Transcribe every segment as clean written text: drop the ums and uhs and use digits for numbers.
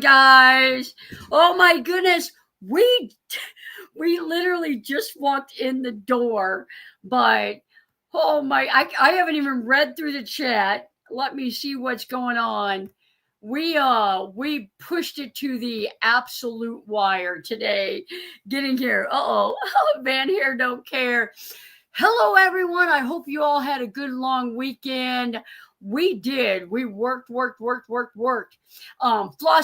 guys? Oh my goodness, we literally just walked in the door, but oh my, I haven't even read through the chat. Let me see what's going on. We pushed it to the absolute wire today. Getting here. Uh-oh. Van here don't care. Hello, everyone. I hope you all had a good long weekend. We did. We worked. Floss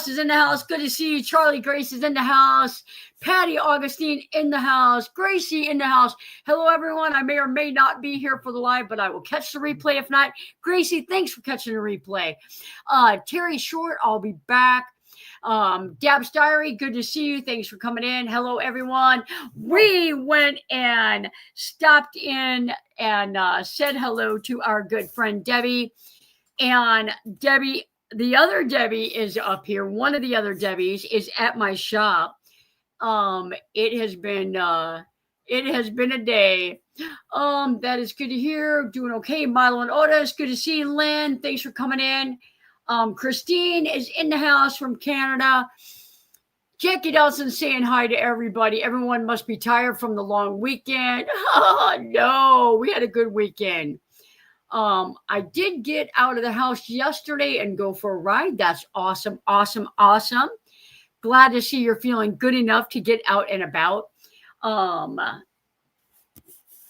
is in the house. Good to see you. Charlie Grace is in the house. Patty Augustine in the house. Gracie in the house. Hello, everyone. I may or may not be here for the live, but I will catch the replay. If not, Gracie, thanks for catching the replay. Terry Short, I'll be back. Dab's Diary, good to see you. Thanks for coming in. Hello, everyone. We went and stopped in and said hello to our good friend Debbie. And Debbie, the other Debbie is up here. One of the other Debbies is at my shop. It has been a day. That is good to hear. Doing okay. Milo and Otis, good to see you. Lynn, thanks for coming in. Christine is in the house from Canada. Jackie Dawson saying hi to everybody. Everyone must be tired from the long weekend. Oh, no, we had a good weekend. I did get out of the house yesterday and go for a ride. That's awesome. Glad to see you're feeling good enough to get out and about.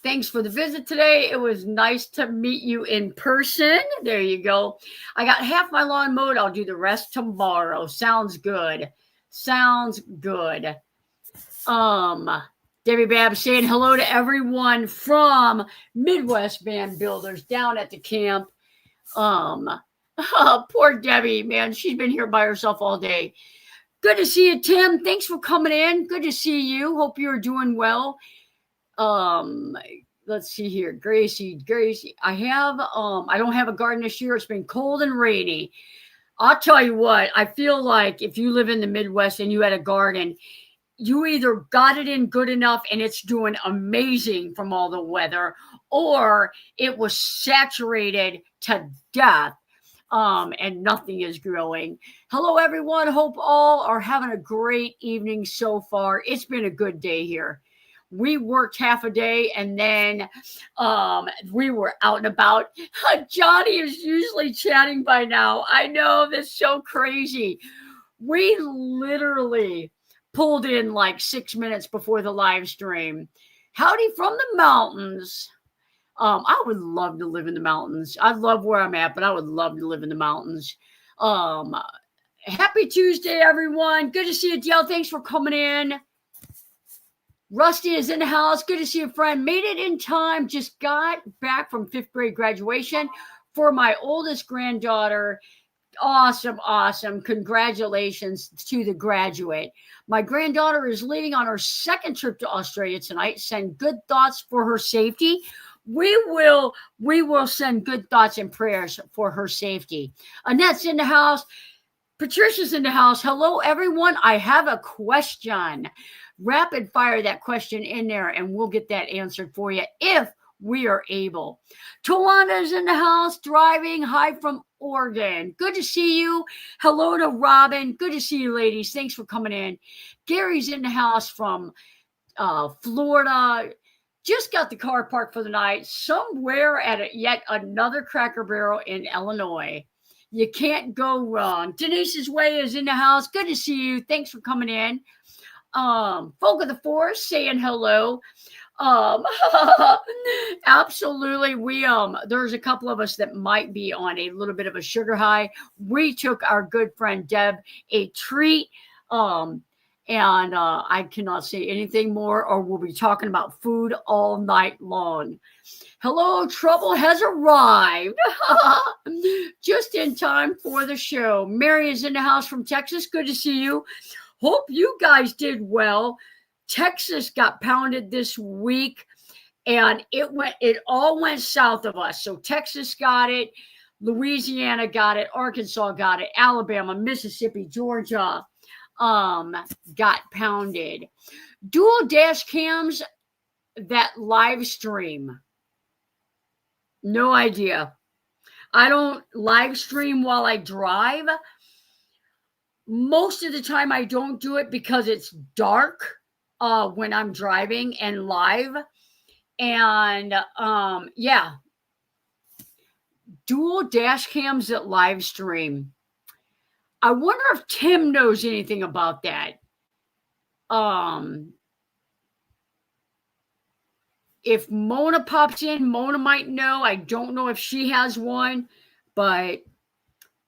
Thanks for the visit today. It was nice to meet you in person. There you go. I got half my lawn mowed. I'll do the rest tomorrow. Sounds good. Debbie Babb saying hello to everyone from Midwest Band Builders down at the camp. Poor Debbie, man. She's been here by herself all day. Good to see you, Tim. Thanks for coming in. Good to see you. Hope you're doing well. Let's see here. Gracie. I don't have a garden this year. It's been cold and rainy. I'll tell you what, I feel like if you live in the Midwest and you had a garden, you either got it in good enough and it's doing amazing from all the weather, or it was saturated to death. And nothing is growing. Hello, everyone. Hope all are having a great evening so far. It's been a good day here. We worked half a day and then we were out and about. Johnny is usually chatting by now. I know, that's so crazy. We literally pulled in like 6 minutes before the live stream. Howdy from the mountains. I would love to live in the mountains. I love where I'm at, but I would love to live in the mountains. Happy Tuesday, everyone. Good to see you, Dale. Thanks for coming in. Rusty is in the house. Good to see you, friend. Made it in time. Just got back from 5th grade graduation for my oldest granddaughter. Awesome. Congratulations to the graduate. My granddaughter is leaving on her second trip to Australia tonight. Send good thoughts for her safety. We will send good thoughts and prayers for her safety. Annette's in the house. Patricia's in the house. Hello, everyone. I have a question. Rapid fire that question in there and we'll get that answered for you if we are able. Tawana's in the house driving. Hi from Oregon. Good to see you. Hello to Robin. Good to see you, ladies. Thanks for coming in. Gary's in the house from Florida. Just got the car parked for the night somewhere at yet another Cracker Barrel in Illinois. You can't go wrong. Denise's Way is in the house. Good to see you. Thanks for coming in. Folk of the Forest saying hello. Absolutely. There's a couple of us that might be on a little bit of a sugar high. We took our good friend Deb a treat. And I cannot say anything more, or we'll be talking about food all night long. Hello, trouble has arrived. Just in time for the show. Mary is in the house from Texas. Good to see you. Hope you guys did well. Texas got pounded this week, and it all went south of us. So Texas got it, Louisiana got it, Arkansas got it, Alabama, Mississippi, Georgia got pounded. Dual dash cams, that live stream. No idea. I don't live stream while I drive. Most of the time I don't do it because it's dark when I'm driving and live. And yeah, dual dash cams that live stream. I wonder if Tim knows anything about that. If Mona pops in, Mona might know. I don't know if she has one, but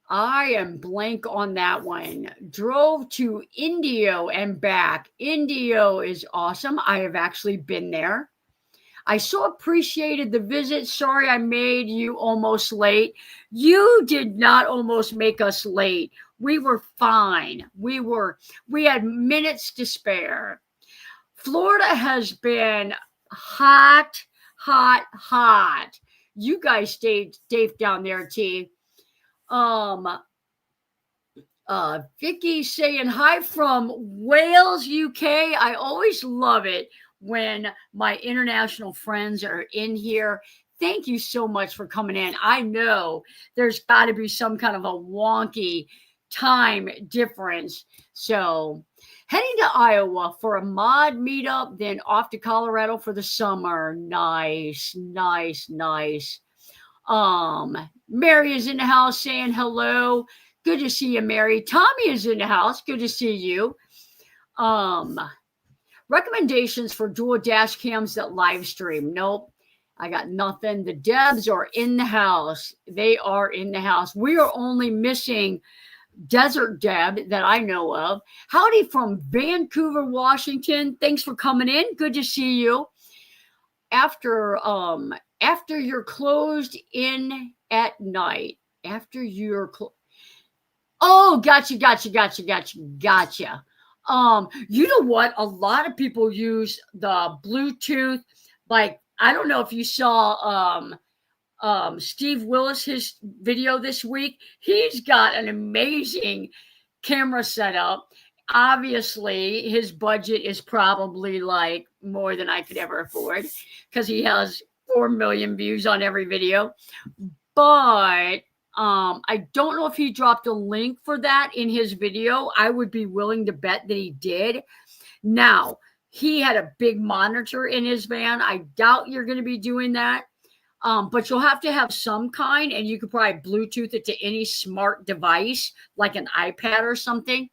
I am blank on that one. Drove to Indio and back. Indio is awesome. I have actually been there. I so appreciated the visit. Sorry I made you almost late. You did not almost make us late. We were fine. We had minutes to spare. Florida has been hot, hot, hot. You guys stayed safe down there, T. Vicky saying hi from Wales, UK. I always love it when my international friends are in here. Thank you so much for coming in. I know there's got to be some kind of a wonky time difference. So heading to Iowa for a mod meetup, then off to Colorado for the summer. Nice, nice, nice. Mary is in the house saying hello. Good to see you, Mary. Tommy is in the house. Good to see you. Recommendations for dual dash cams that live stream. Nope, I got nothing. The Debs are in the house. They are in the house. We are only missing Desert Deb that I know of. Howdy from Vancouver, Washington. Thanks for coming in. Good to see you. After you're closed in at night. After you're Oh, gotcha. You know what? A lot of people use the Bluetooth. Like, I don't know if you saw Steve Willis, his video this week. He's got an amazing camera setup. Obviously, his budget is probably like more than I could ever afford because he has 4 million views on every video. But I don't know if he dropped a link for that in his video. I would be willing to bet that he did. Now, he had a big monitor in his van. I doubt you're going to be doing that. But you'll have to have some kind, and you could probably Bluetooth it to any smart device, like an iPad or something.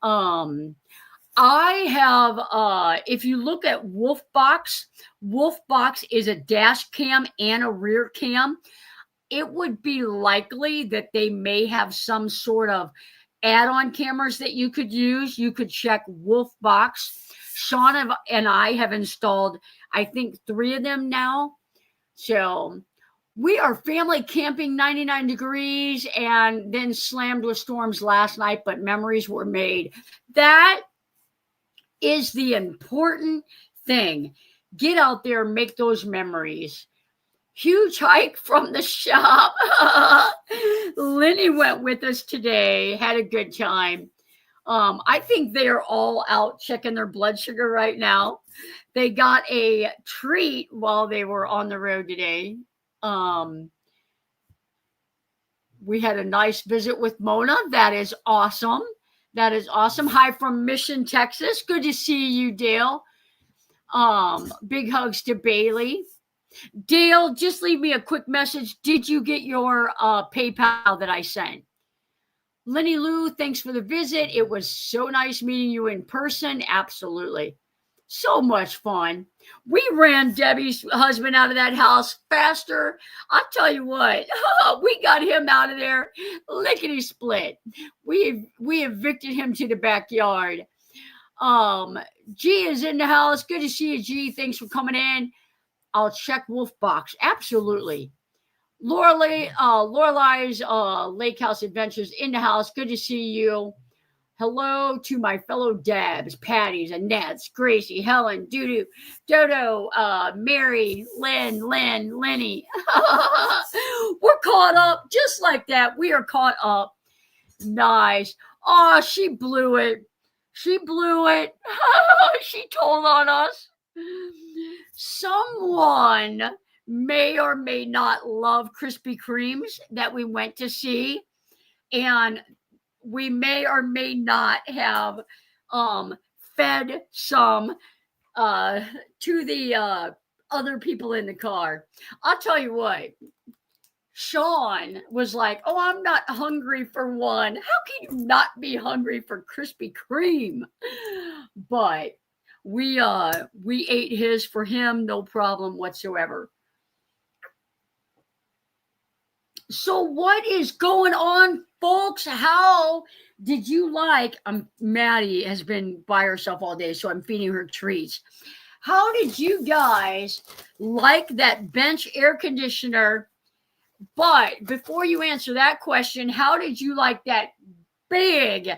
I have, if you look at Wolfbox is a dash cam and a rear cam. It would be likely that they may have some sort of add-on cameras that you could use. You could check Wolfbox. Sean and I have installed, I think, 3 of them now. So we are family camping 99 degrees and then slammed with storms last night, but memories were made. That is the important thing. Get out there, make those memories. Huge hike from the shop. Lenny went with us today, had a good time. I think they're all out checking their blood sugar right now. They got a treat while they were on the road today. We had a nice visit with Mona. That is awesome. Hi from Mission, Texas. Good to see you, Dale. Big hugs to Bailey. Dale, just leave me a quick message. Did you get your PayPal that I sent? Lenny Lou, thanks for the visit. It was so nice meeting you in person. Absolutely. So much fun. We ran Debbie's husband out of that house faster. I'll tell you what, we got him out of there lickety split. We evicted him to the backyard. G is in the house. Good to see you, G. Thanks for coming in. I'll check Wolfbox. Absolutely. Lorelei's Lake House Adventures in the house. Good to see you. Hello to my fellow Debs, Patty's, Annette's, Gracie, Helen, Doodoo, Dodo, Mary, Lenny. We're caught up just like that. We are caught up. Nice. Oh, she blew it. She told on us. Someone may or may not love Krispy Kremes that we went to see. And we may or may not have fed some to the other people in the car. I'll tell you what, Sean was like, "Oh, I'm not hungry for one." How can you not be hungry for Krispy Kreme? But we ate his for him, no problem whatsoever. So what is going on, folks? How did you like? Maddie has been by herself all day, so I'm feeding her treats. How did you guys like that bench air conditioner? But before you answer that question, how did you like that big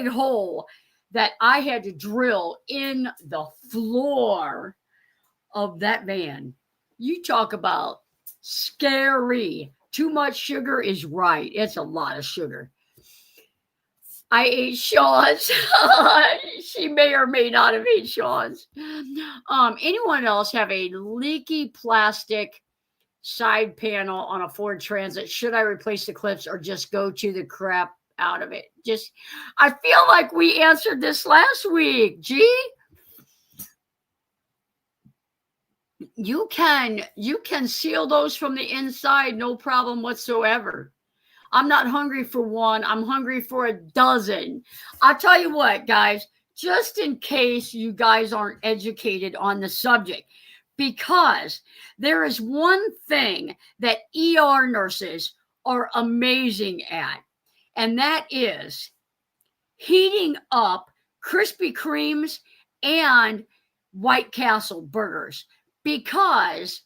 hole that I had to drill in the floor of that van? You talk about scary. Too much sugar is right. It's a lot of sugar. I ate Sean's. She may or may not have ate Sean's. Anyone else have a leaky plastic side panel on a Ford Transit? Should I replace the clips or just go to the crap out of it? I feel like we answered this last week. Gee, you can seal those from the inside, no problem whatsoever. I'm not hungry for one. I'm hungry for a dozen. I'll tell you what, guys, just in case you guys aren't educated on the subject, because there is one thing that ER nurses are amazing at, and that is heating up Krispy Kremes and White Castle burgers, because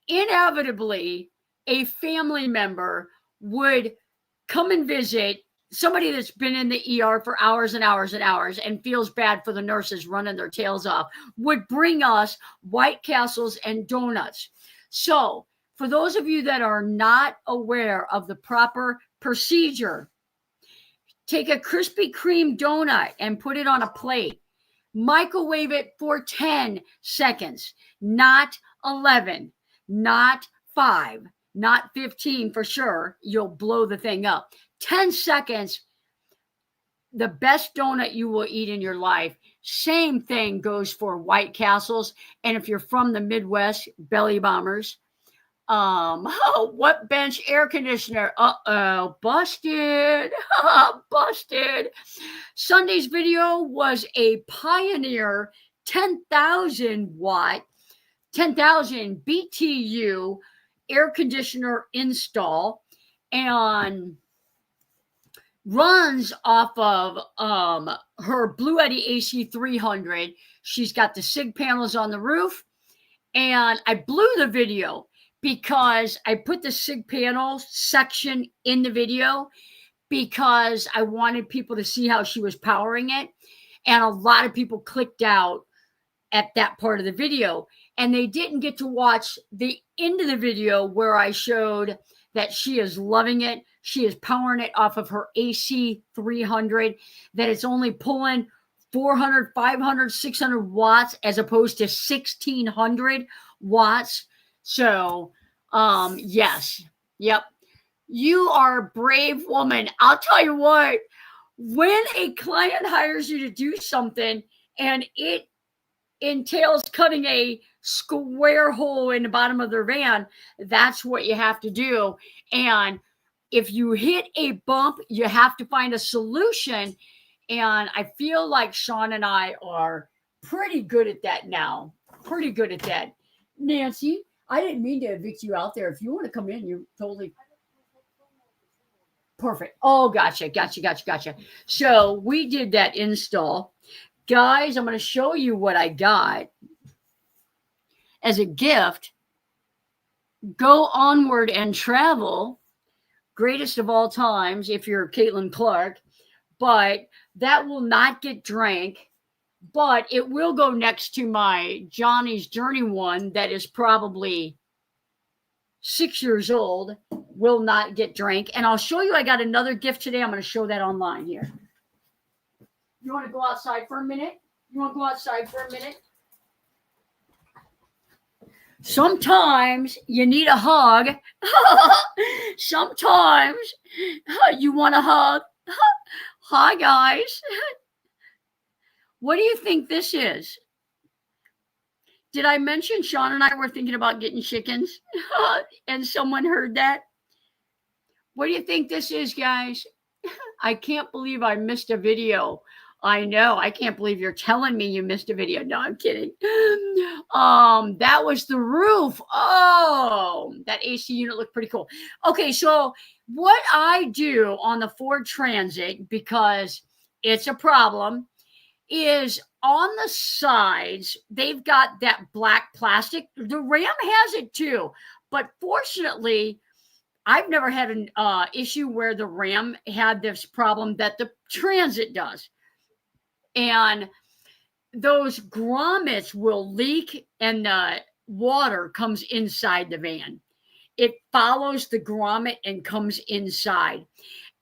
inevitably a family member would come and visit somebody that's been in the ER for hours and hours and hours and feels bad for the nurses running their tails off, would bring us White Castles and donuts. So for those of you that are not aware of the proper procedure, take a Krispy Kreme donut and put it on a plate. Microwave it for 10 seconds, not 11, not 5, not 15 for sure. You'll blow the thing up. 10 seconds, the best donut you will eat in your life. Same thing goes for White Castles. And if you're from the Midwest, Belly Bombers. What bench air conditioner? Busted. Busted. Sunday's video was a Pioneer 10,000 BTU air conditioner install, and runs off of her Bluetti AC 300. She's got the SIG panels on the roof, and I blew the video because I put the SIG panel section in the video because I wanted people to see how she was powering it, and a lot of people clicked out at that part of the video, and they didn't get to watch the end of the video where I showed that she is loving it. She is powering it off of her AC 300, that it's only pulling 400, 500, 600 watts as opposed to 1,600 watts. So, yes. Yep. You are a brave woman. I'll tell you what, when a client hires you to do something and it entails cutting a square hole in the bottom of their van, that's what you have to do. And if you hit a bump, you have to find a solution. And I feel like Sean and I are pretty good at that now. Pretty good at that. Nancy, I didn't mean to evict you out there. If you want to come in, you're totally perfect. Oh, gotcha. So we did that install. Guys, I'm going to show you what I got as a gift. Go onward and travel. Greatest of all times if you're Caitlin Clark. But that will not get drank. But it will go next to my Johnny's Journey one that is probably 6 years old. Will not get drank. And I'll show you, I got another gift today. I'm going to show that online here. You want to go outside for a minute? Sometimes you need a hug. Sometimes you want a hug. Hi, guys. What do you think this is? Did I mention Sean and I were thinking about getting chickens? And someone heard that? What do you think this is, guys? I can't believe I missed a video. I know. I can't believe you're telling me you missed a video. No, I'm kidding. That was the roof. Oh, that AC unit looked pretty cool. Okay, so what I do on the Ford Transit, because it's a problem, is on the sides, they've got that black plastic. The Ram has it too. But fortunately, I've never had an issue where the Ram had this problem that the Transit does. And those grommets will leak and the water comes inside the van. It follows the grommet and comes inside.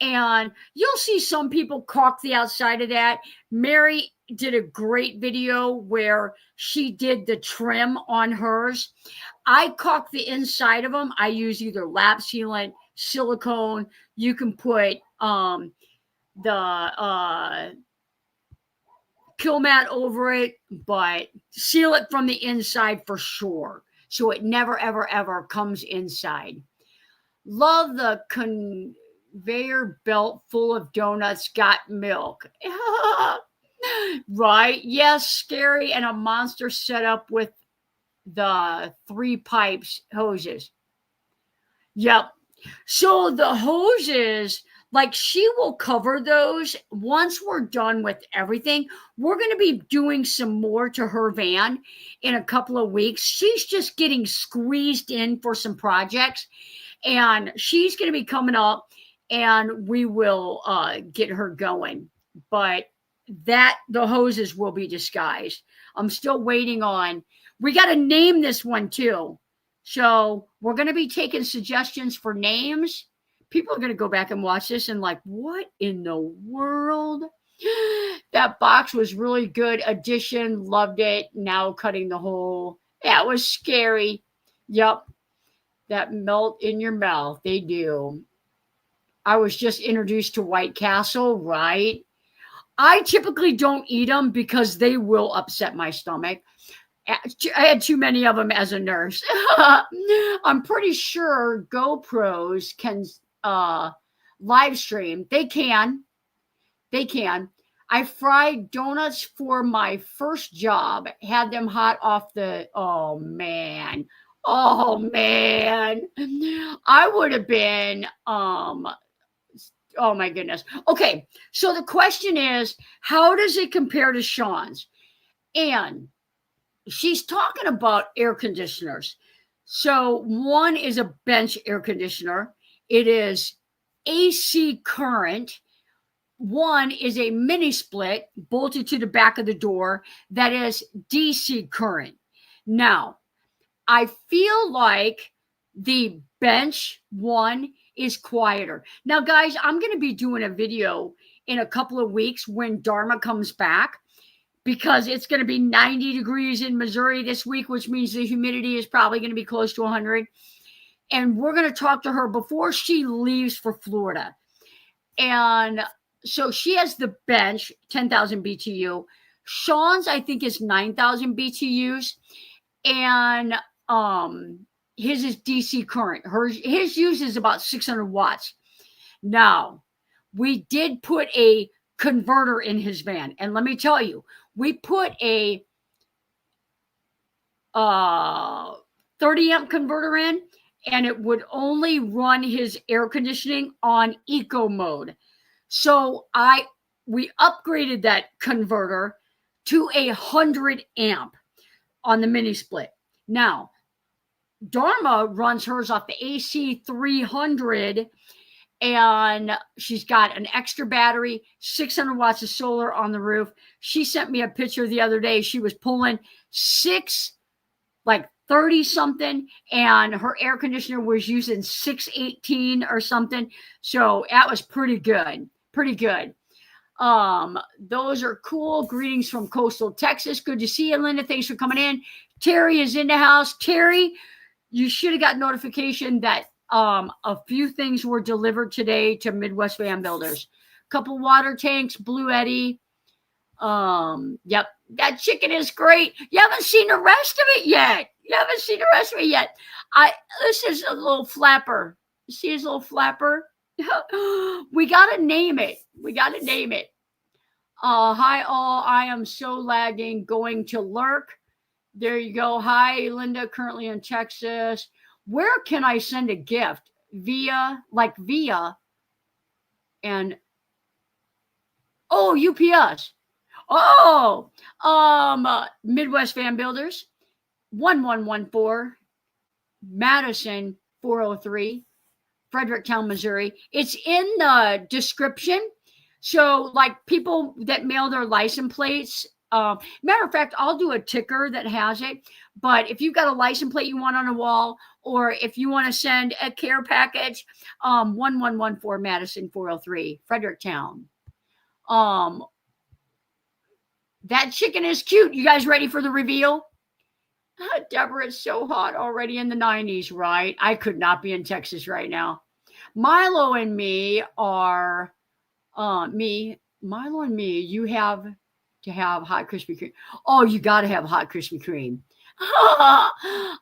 And you'll see some people caulk the outside of that. Mary did a great video where she did the trim on hers. I caulk the inside of them. I use either lap sealant, silicone. You can put the kill mat over it, but seal it from the inside for sure. So it never, ever, ever comes inside. Love the conveyor belt full of donuts got milk. Right? Yes, scary. And a monster set up with the 3 pipes hoses. Yep. So the hoses, like she will cover those once we're done with everything. We're going to be doing some more to her van in a couple of weeks. She's just getting squeezed in for some projects, and she's going to be coming up, and we will get her going. But the hoses will be disguised. I'm still waiting on. We got to name this one too. So we're going to be taking suggestions for names. People are going to go back and watch this and like, what in the world? That box was really good addition. Loved it. Now cutting the hole. That was scary. Yep. That melt in your mouth. They do. I was just introduced to White Castle, right? I typically don't eat them because they will upset my stomach. I had too many of them as a nurse. I'm pretty sure GoPros can live stream. They can. I fried donuts for my first job. Had them hot off the. Oh man. I would have been. Oh my goodness. Okay. So the question is, how does it compare to Sean's? And she's talking about air conditioners. So one is a bench air conditioner. It is AC current. One is a mini split bolted to the back of the door that is DC current. Now, I feel like the bench one is quieter. Now, guys, I'm going to be doing a video in a couple of weeks when Dharma comes back, because it's going to be 90 degrees in Missouri this week, which means the humidity is probably going to be close to 100. And we're going to talk to her before she leaves for Florida. And so she has the bench, 10,000 BTU. Sean's, I think, is 9,000 BTUs. And his is DC current. His uses about 600 watts. Now, we did put a converter in his van. And let me tell you, we put a 30 amp converter in, and it would only run his air conditioning on eco mode. So we upgraded that converter to 100 amp on the mini split. Now, Dharma runs hers off the AC 300, and she's got an extra battery, 600 watts of solar on the roof. She sent me a picture the other day. She was pulling 30 something, and her air conditioner was using 618 or something. So that was pretty good. Those are cool. Greetings from coastal Texas. Good to see you, Linda. Thanks for coming in. Terry is in the house. Terry, you should have got notification that a few things were delivered today to Midwest Van Builders. couple water tanks, Blue Eddy. Yep, that chicken is great. You haven't seen the rest of it yet. This is a little flapper. You see his little flapper? We gotta name it. Hi all, I am so lagging, going to lurk. There you go. Hi, Linda, currently in Texas. Where can I send a gift? Via, and UPS. Midwest Fan Builders, 1114, Madison 403, Fredericktown, Missouri. It's in the description. So, like, people that mail their license plates, matter of fact, I'll do a ticker that has it. But if you've got a license plate you want on a wall, or if you want to send a care package, 1114 Madison 403, Fredericktown. That chicken is cute. You guys ready for the reveal? Deborah, it's so hot already in the 90s, right? I could not be in Texas right now. Milo and me are, Milo and me, you have to have hot Krispy Kreme. Oh, you got to have hot Krispy Kreme.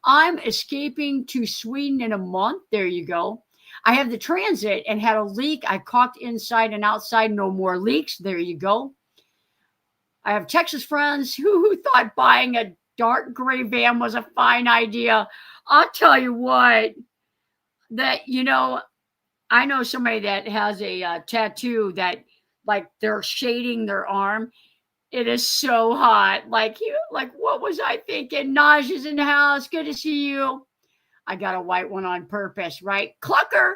I'm escaping to Sweden in a month. There you go. I have the transit and had a leak. I caulked inside and outside. No more leaks. There you go. I have Texas friends who thought buying a dark gray van was a fine idea. I'll tell you what, I know somebody that has a tattoo that, like, they're shading their arm. It is so hot. Like, what was I thinking? Naj is in the house. Good to see you. I got a white one on purpose, right? Clucker.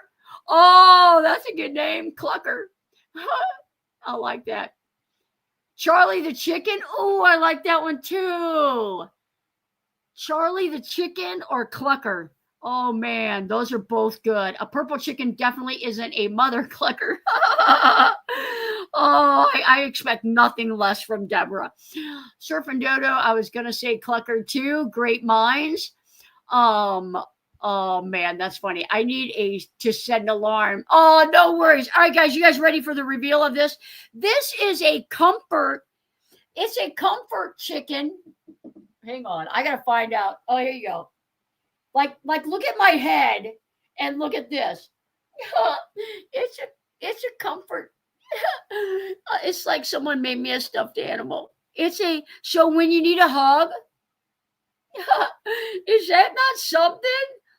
Oh, that's a good name. Clucker. I like that. Charlie the Chicken. Oh, I like that one too. Charlie the Chicken or Clucker. Oh, man, those are both good. A purple chicken definitely isn't a mother clucker. I expect nothing less from Deborah. Surf and Dodo, I was going to say clucker too. Great minds. Oh, man, that's funny. I need to set an alarm. Oh, no worries. All right, guys, you guys ready for the reveal of this? This is a comfort. It's a comfort chicken. Hang on. I got to find out. Oh, here you go. Like, look at my head and look at this. It's a comfort. It's like someone made me a stuffed animal. So when you need a hug, is that not something?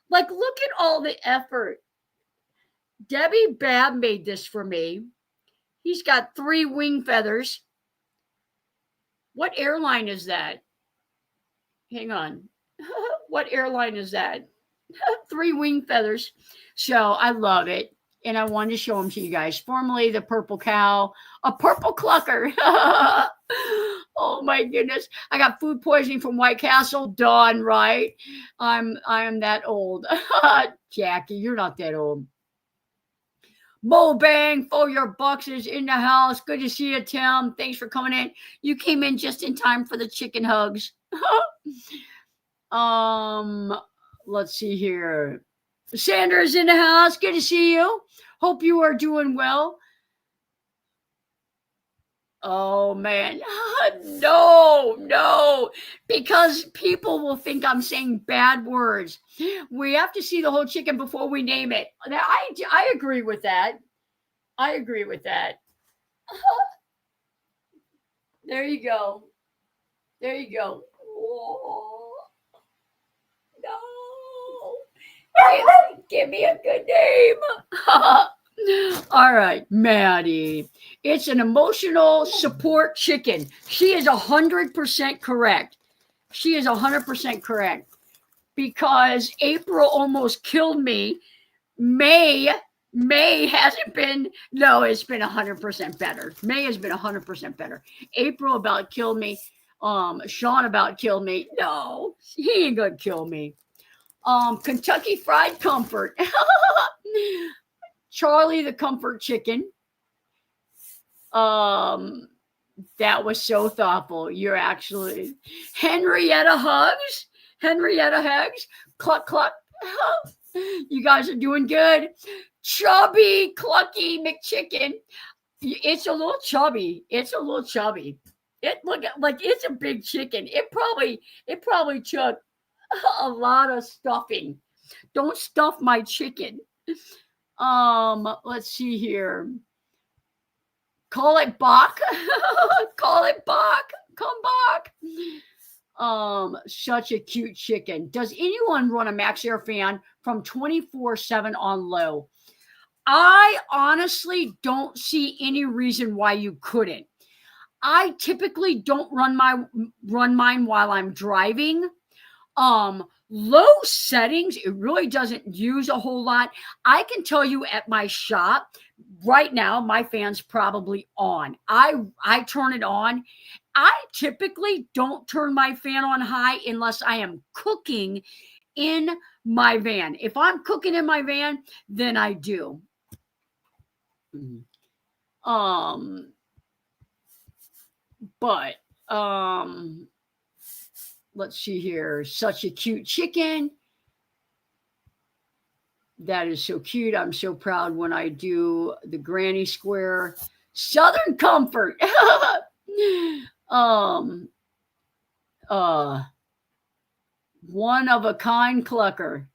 Like, look at all the effort. Debbie Babb made this for me. He's got 3 wing feathers. What airline is that? Hang on. What airline is that? 3 wing feathers. So I love it. And I wanted to show them to you guys. Formerly the purple cow, a purple clucker. Oh my goodness. I got food poisoning from White Castle. Done, right? I am that old. Jackie, you're not that old. Mo Bang for your bucks is in the house. Good to see you, Tim. Thanks for coming in. You came in just in time for the chicken hugs. Let's see here. Sandra's in the house. Good to see you. Hope you are doing well. Oh, man. No. Because people will think I'm saying bad words. We have to see the whole chicken before we name it. I agree with that. There you go. Oh, no. Give me a good name. All right, Maddie. It's an emotional support chicken. She is 100% correct. Because April almost killed me. May hasn't been. No, it's been 100% better. May has been 100% better. April about killed me. Sean about killed me. No, he ain't gonna kill me. Kentucky Fried Comfort. Charlie the Comfort Chicken. That was so thoughtful. You're actually Henrietta Hugs. Cluck cluck. You guys are doing good. Chubby Clucky McChicken. It's a little chubby. It's a little chubby. It look like it's a big chicken. It probably took a lot of stuffing. Don't stuff my chicken. Let's see here. Call it Bach. Call it Bach. Come back. Such a cute chicken. Does anyone run a Maxxair fan from 24/7 on low? I honestly don't see any reason why you couldn't. I typically don't run mine while I'm driving. Low settings, it really doesn't use a whole lot. I can tell you at my shop right now, my fan's probably on. I turn it on. I typically don't turn my fan on high unless I am cooking in my van. If I'm cooking in my van, then I do. But let's see here. Such a cute chicken. That is so cute. I'm so proud when I do the granny square. Southern Comfort. One of a kind clucker.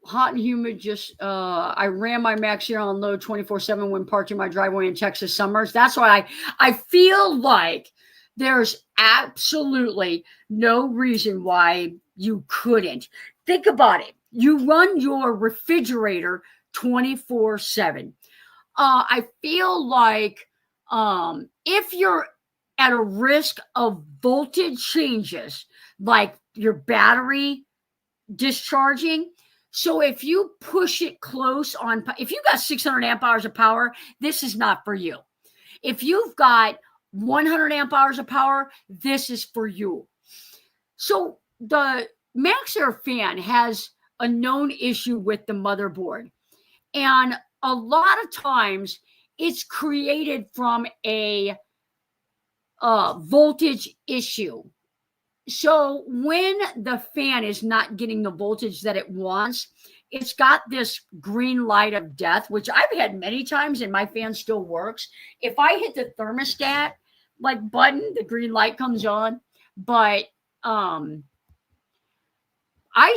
Hot and humid. Just I ran my Maxxair on low 24/7 when parked in my driveway in Texas summers. That's why I feel like there's absolutely no reason why you couldn't. Think about it. You run your refrigerator 24/7. I feel like if you're at a risk of voltage changes, like your battery discharging, so if you push it close on, if you got 600 amp hours of power, this is not for you. If you've got 100 amp hours of power, this is for you. So the Maxxair fan has a known issue with the motherboard. And a lot of times it's created from a voltage issue. So when the fan is not getting the voltage that it wants, it's got this green light of death, which I've had many times and my fan still works. If I hit the thermostat like button, the green light comes on. But I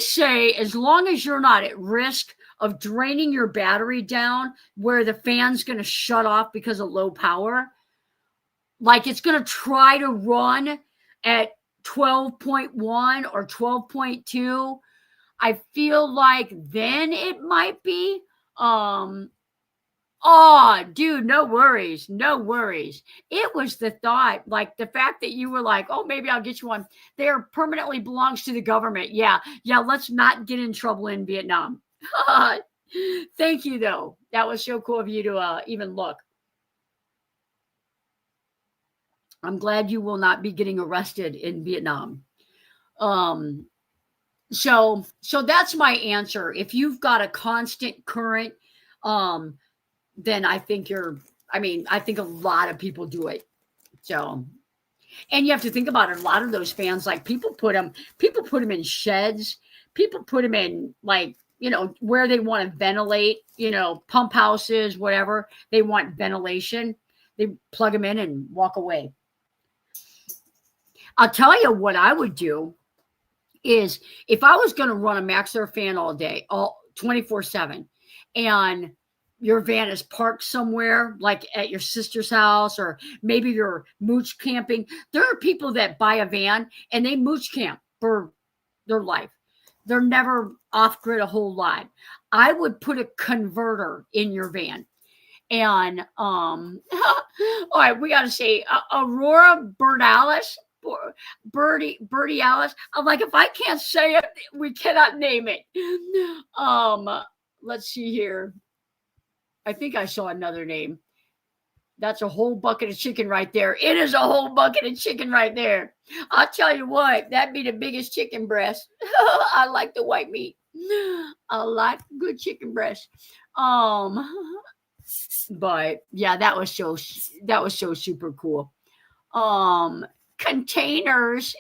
say, as long as you're not at risk of draining your battery down where the fan's going to shut off because of low power, like it's going to try to run at 12.1 or 12.2, I feel like then it might be. Oh, dude, no worries. No worries. It was the thought, like the fact that you were like, oh, maybe I'll get you one. There permanently belongs to the government. Yeah. Let's not get in trouble in Vietnam. Thank you, though. That was so cool of you to even look. I'm glad you will not be getting arrested in Vietnam. So that's my answer. If you've got a constant current, then I think I think a lot of people do it. So, and you have to think about it. A lot of those fans, like people put them in sheds. People put them in like, where they want to ventilate, pump houses, whatever. They want ventilation. They plug them in and walk away. I'll tell you what I would do is if I was going to run a Maxxair fan all day, all 24/7, and your van is parked somewhere like at your sister's house, or maybe you're mooch camping. There are people that buy a van and they mooch camp for their life. They're never off grid a whole lot. I would put a converter in your van. And all right, we got to say Aurora Birdie Alice. I'm like, if I can't say it, we cannot name it. Let's see here. I think I saw another name. That's a whole bucket of chicken right there. It is a whole bucket of chicken right there. I'll tell you what, that'd be the biggest chicken breast. I like the white meat. I like good chicken breast. But yeah, that was so super cool. Containers.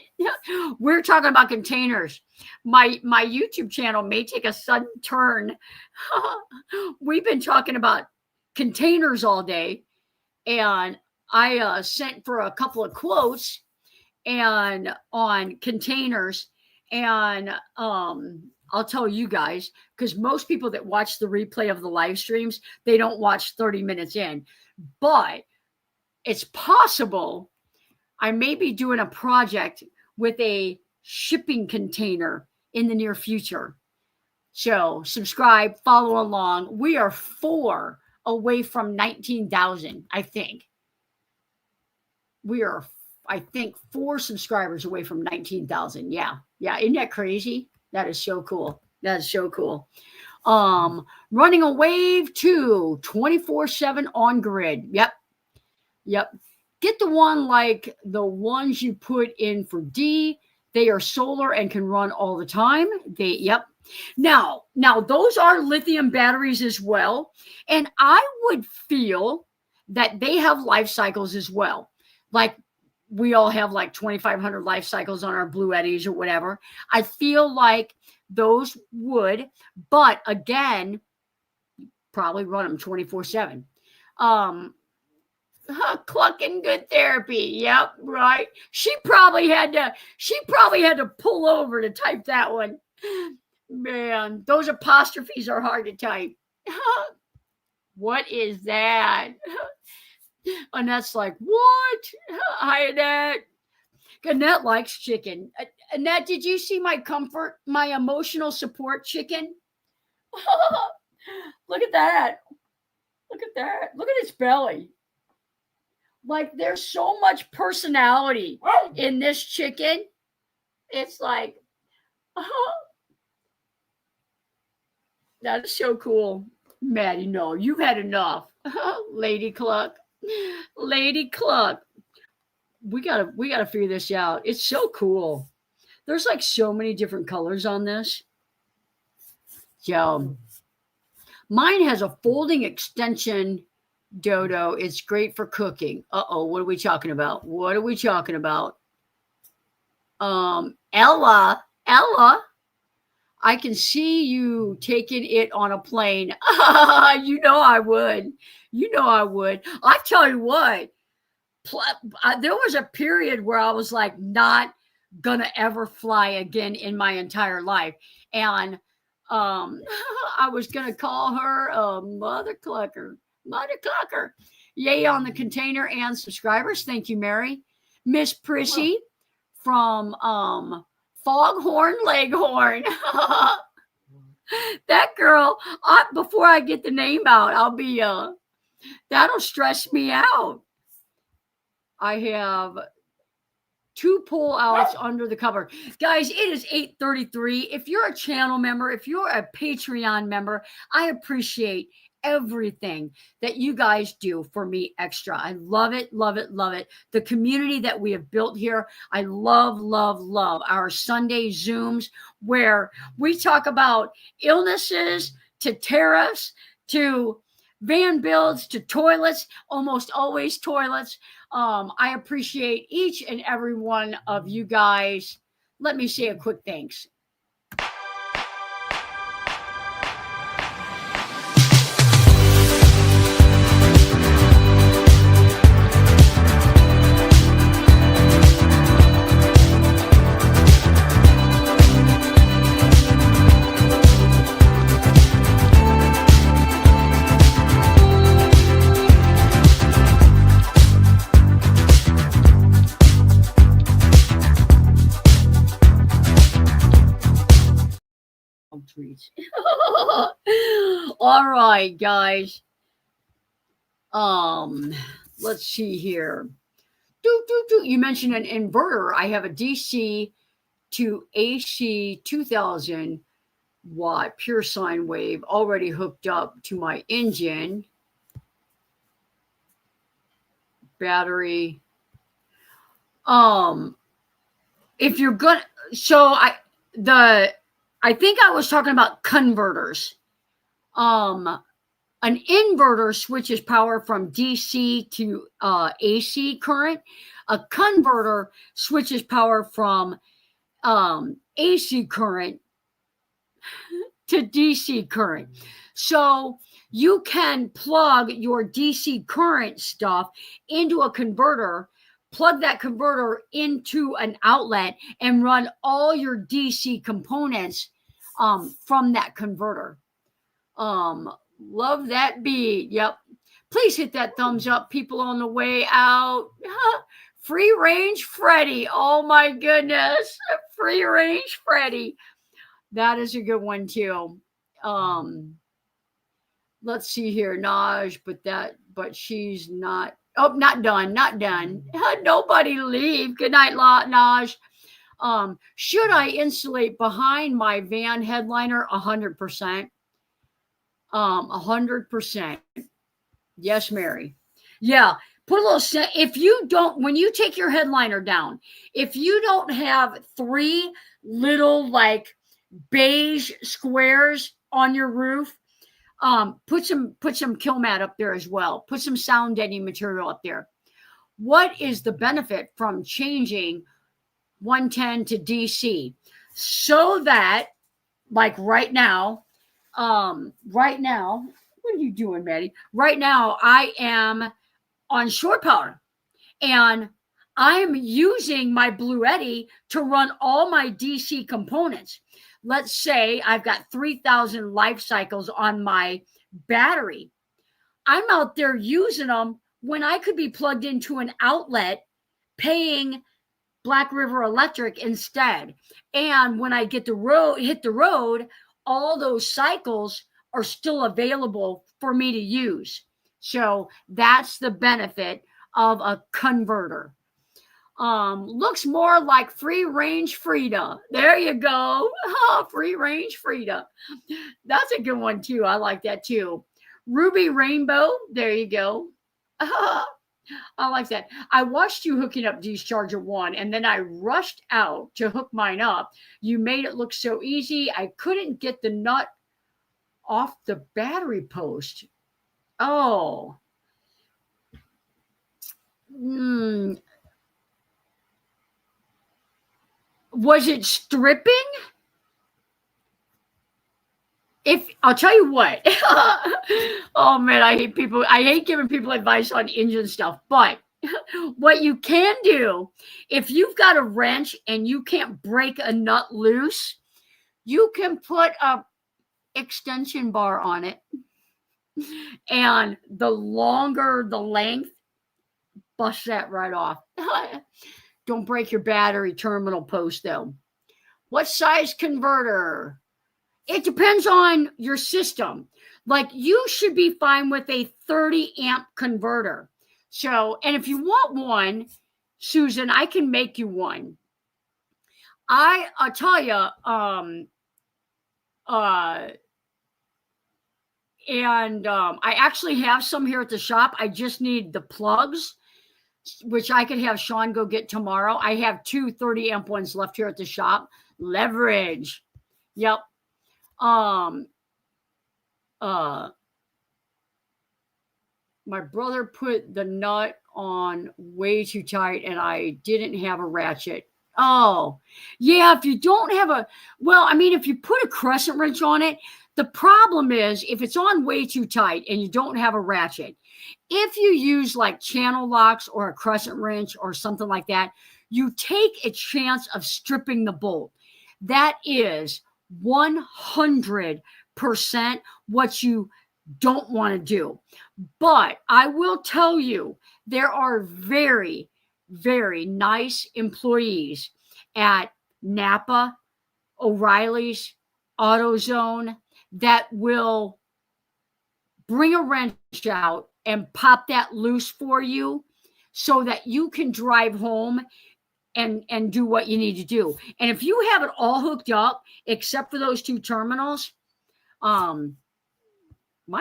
We're talking about containers. My YouTube channel may take a sudden turn. We've been talking about containers all day, and I sent for a couple of quotes and on containers, and I'll tell you guys, because most people that watch the replay of the live streams, they don't watch 30 minutes in, but it's possible I may be doing a project with a shipping container in the near future. So subscribe, follow along. We are 4 away from 19,000, I think. We are, I think, 4 subscribers away from 19,000. Yeah. Isn't that crazy? That is so cool. That is so cool. Running a Wave 2 24/7 on grid. Yep. Get the one like the ones you put in for D. They are solar and can run all the time. Now those are lithium batteries as well. And I would feel that they have life cycles as well. Like we all have like 2,500 life cycles on our Blue Eddies or whatever. I feel like those would, but again, probably run them 24/7. Clucking Good Therapy. Yep, right. She probably had to pull over to type that one. Man, those apostrophes are hard to type. What is that? Annette's like, what? Hi, Annette. Annette likes chicken. Annette, did you see my emotional support chicken? Look at that. Look at its belly. Like, there's so much personality in this chicken. It's like, that is so cool. Maddie, no, you've had enough. Lady Cluck. We gotta figure this out. It's so cool. There's like so many different colors on this. So mine has a folding extension, Dodo. It's great for cooking. What are we talking about? Ella, I can see you taking it on a plane. You know I would. I tell you what, there was a period where I was like not gonna ever fly again in my entire life. And I was gonna call her a mother clucker. Yay on the container and subscribers. Thank you, Mary. Miss Prissy from Foghorn Leghorn. That girl, before I get the name out, I'll be that'll stress me out. I have 2 pull outs under the cover. Guys, it is 8:33. If you're a channel member, if you're a Patreon member, I appreciate everything that you guys do for me extra. I love it. The community that we have built here. I love our Sunday Zooms where we talk about illnesses to tariffs to van builds to toilets, almost always toilets. I appreciate each and every one of you guys. Let me say a quick thanks. All right, guys. Let's see here. You mentioned an inverter. I have a DC to AC 2000 watt pure sine wave already hooked up to my engine. Battery. If you're gonna, I think I was talking about converters. An inverter switches power from DC to AC current. A converter switches power from AC current to DC current. So you can plug your DC current stuff into a converter, plug that converter into an outlet, and run all your DC components from that converter. Love that beat. Yep. Please hit that thumbs up, people on the way out. Free range Freddy. Oh my goodness. Free range Freddy. That is a good one too. Let's see here, Naj, but she's not. Oh, not done. Nobody leave. Good night, Naj. Should I insulate behind my van headliner? 100%. 100%. Yes, Mary. Yeah. Put a little, if you don't, when you take your headliner down, if you don't have 3 little like beige squares on your roof, put some kill mat up there as well. Put some sound deadening material up there. What is the benefit from changing 110 to DC? So that, like right now, what are you doing, Maddie? Right now, I am on shore power, and I'm using my Bluetti to run all my DC components. Let's say I've got 3,000 life cycles on my battery. I'm out there using them when I could be plugged into an outlet paying Black River Electric instead. And when I hit the road, all those cycles are still available for me to use. So that's the benefit of a converter. Looks more like free range Frida. There you go. Free range Frida. That's a good one too. I like that too. Ruby Rainbow. There you go. I like that. I watched you hooking up Discharger 1, and then I rushed out to hook mine up. You made it look so easy. I couldn't get the nut off the battery post. Oh. Was it stripping? I'll tell you what. Oh man, I hate giving people advice on engine stuff, but what you can do, if you've got a wrench and you can't break a nut loose, you can put a extension bar on it, and the longer the length, bust that right off. Don't break your battery terminal post though. What size converter? It depends on your system. Like, you should be fine with a 30 amp converter. So, and if you want one, Susan, I can make you one. I'll tell you, I actually have some here at the shop. I just need the plugs, which I could have Sean go get tomorrow. I have 2 30 amp ones left here at the shop. Leverage. Yep. My brother put the nut on way too tight and I didn't have a ratchet. Oh, yeah. If you don't have if you put a crescent wrench on it, the problem is if it's on way too tight and you don't have a ratchet, if you use like channel locks or a crescent wrench or something like that, you take a chance of stripping the bolt. That is 100% what you don't want to do. But I will tell you, there are very, very nice employees at Napa, O'Reilly's, AutoZone that will bring a wrench out and pop that loose for you so that you can drive home and do what you need to do. And if you have it all hooked up, except for those 2 terminals, might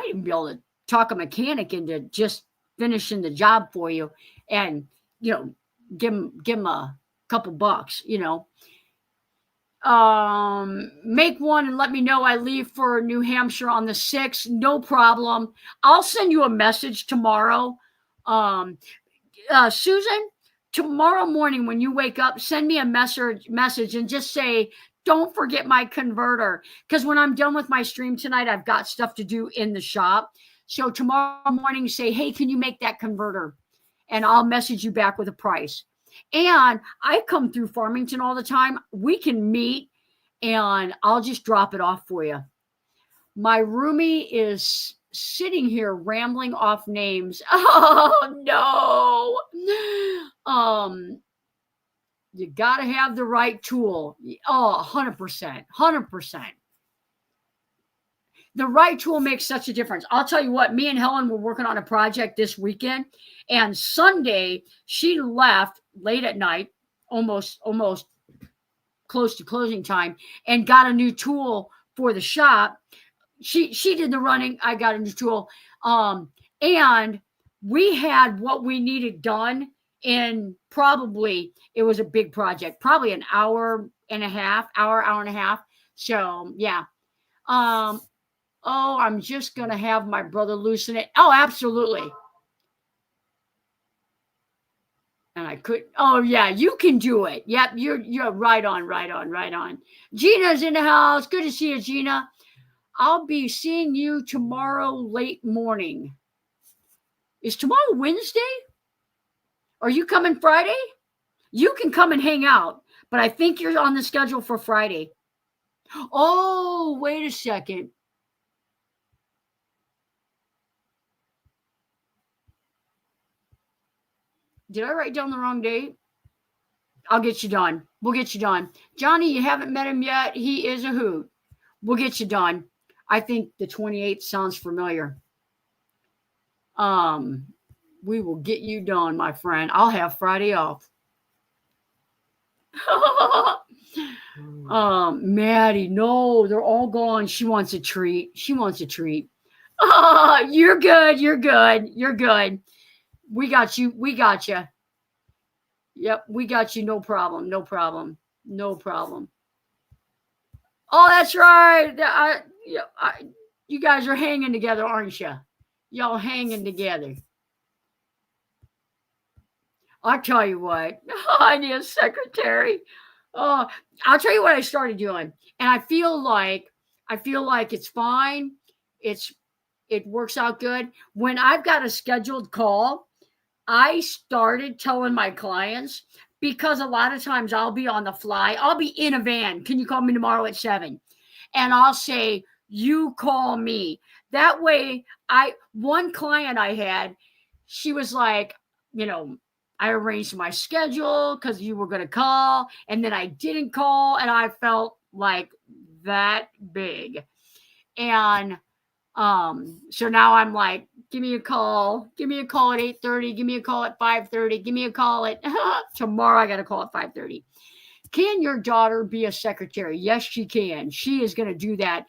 even be able to talk a mechanic into just finishing the job for you and, give him a couple bucks, Make one and let me know. I leave for New Hampshire on the 6th. No problem. I'll send you a message tomorrow. Susan, tomorrow morning when you wake up, send me a message and just say, don't forget my converter. Because when I'm done with my stream tonight, I've got stuff to do in the shop. So tomorrow morning, say, hey, can you make that converter? And I'll message you back with a price. And I come through Farmington all the time. We can meet and I'll just drop it off for you. My roomie is sitting here rambling off names. Oh no. You got to have the right tool. Oh, 100%. 100%. The right tool makes such a difference. I'll tell you what, me and Helen were working on a project this weekend, and Sunday she left late at night, almost close to closing time, and got a new tool for the shop. She did the running. I got a new tool. And we had what we needed done in probably, it was a big project, probably an hour and a half. So yeah. Oh, I'm just going to have my brother loosen it. Oh, absolutely. And I could. Oh, yeah, you can do it. Yep, you're right on. Gina's in the house. Good to see you, Gina. I'll be seeing you tomorrow late morning. Is tomorrow Wednesday? Are you coming Friday? You can come and hang out, but I think you're on the schedule for Friday. Oh, wait a second. Did I write down the wrong date? I'll get you done. We'll get you done. Johnny, you haven't met him yet. He is a hoot. We'll get you done. I think the 28th sounds familiar. We will get you done, my friend. I'll have Friday off. Maddie, no, they're all gone. She wants a treat. Oh, you're good. We got you. Yep, we got you. No problem. Oh, that's right. You guys are hanging together, aren't you? Y'all hanging together. I'll tell you what. I need a secretary. Oh, I'll tell you what I started doing. And I feel like it's fine. It works out good. When I've got a scheduled call, I started telling my clients, because a lot of times I'll be on the fly. I'll be in a van. Can you call me tomorrow at 7? And I'll say, you call me. That way, one client I had, she was like, I arranged my schedule because you were going to call, and then I didn't call, and I felt like that big. And so now I'm like, give me a call at 8:30, give me a call at 5:30, give me a call at tomorrow. I got a call at 5:30. Can your daughter be a secretary? Yes, she can. She is going to do that.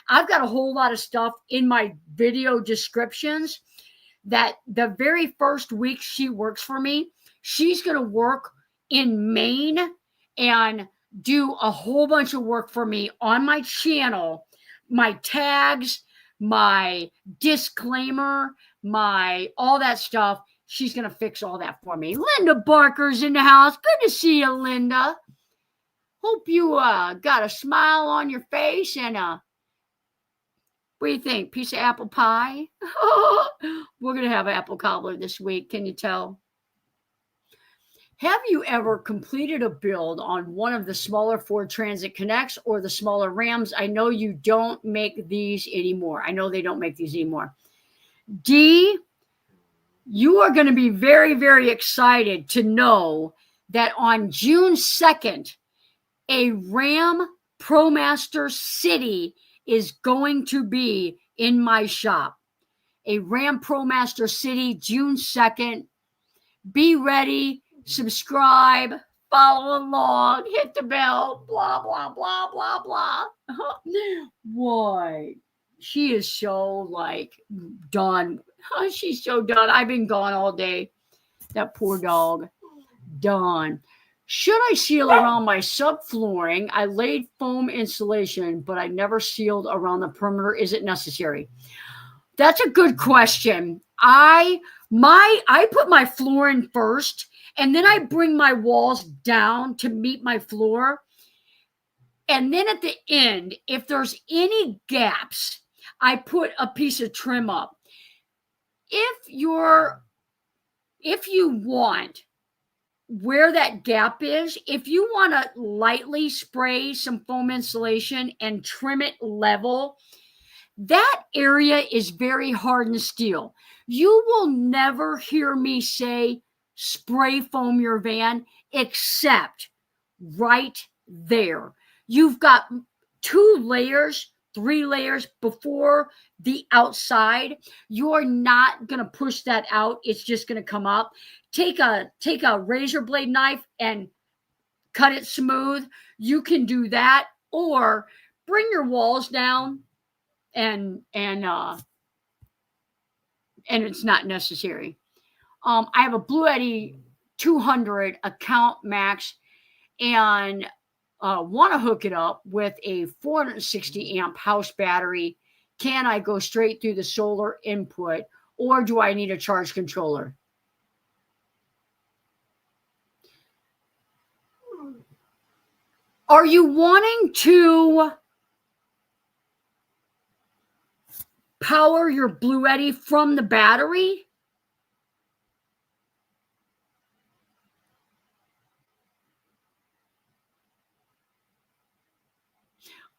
I've got a whole lot of stuff in my video descriptions that the very first week she works for me, she's going to work in Maine and do a whole bunch of work for me on my channel, my tags, my disclaimer, my all that stuff. She's going to fix all that for me. Linda Barker's in the house. Good to see you, Linda. Hope you got a smile on your face and what do you think? Piece of apple pie? We're going to have apple cobbler this week. Can you tell? Have you ever completed a build on one of the smaller Ford Transit Connects or the smaller Rams? I know you don't make these anymore. D, you are going to be very, very excited to know that on June 2nd, a Ram ProMaster City is going to be in my shop. A Ram ProMaster City, June 2nd. Be ready, subscribe, follow along, hit the bell, blah, blah, blah, blah, blah. Why? She is so done. She's so done. I've been gone all day. That poor dog. Done. Should I seal around my subflooring? I laid foam insulation, but I never sealed around the perimeter. Is it necessary? That's a good question. I I put my floor in first, and then I bring my walls down to meet my floor. And then at the end, if there's any gaps, I put a piece of trim up. If you want where that gap is, if you want to lightly spray some foam insulation and trim it level, that area is very hardened steel. You will never hear me say spray foam your van except right there. You've got 2 layers, 3 layers before the outside. You're not going to push that out. It's just going to come up. Take a razor blade knife and cut it smooth. You can do that, or bring your walls down and it's not necessary. I have a Bluetti 200 Account Max, and want to hook it up with a 460 amp house battery. Can I go straight through the solar input, or do I need a charge controller? Are you wanting to power your Bluetti from the battery?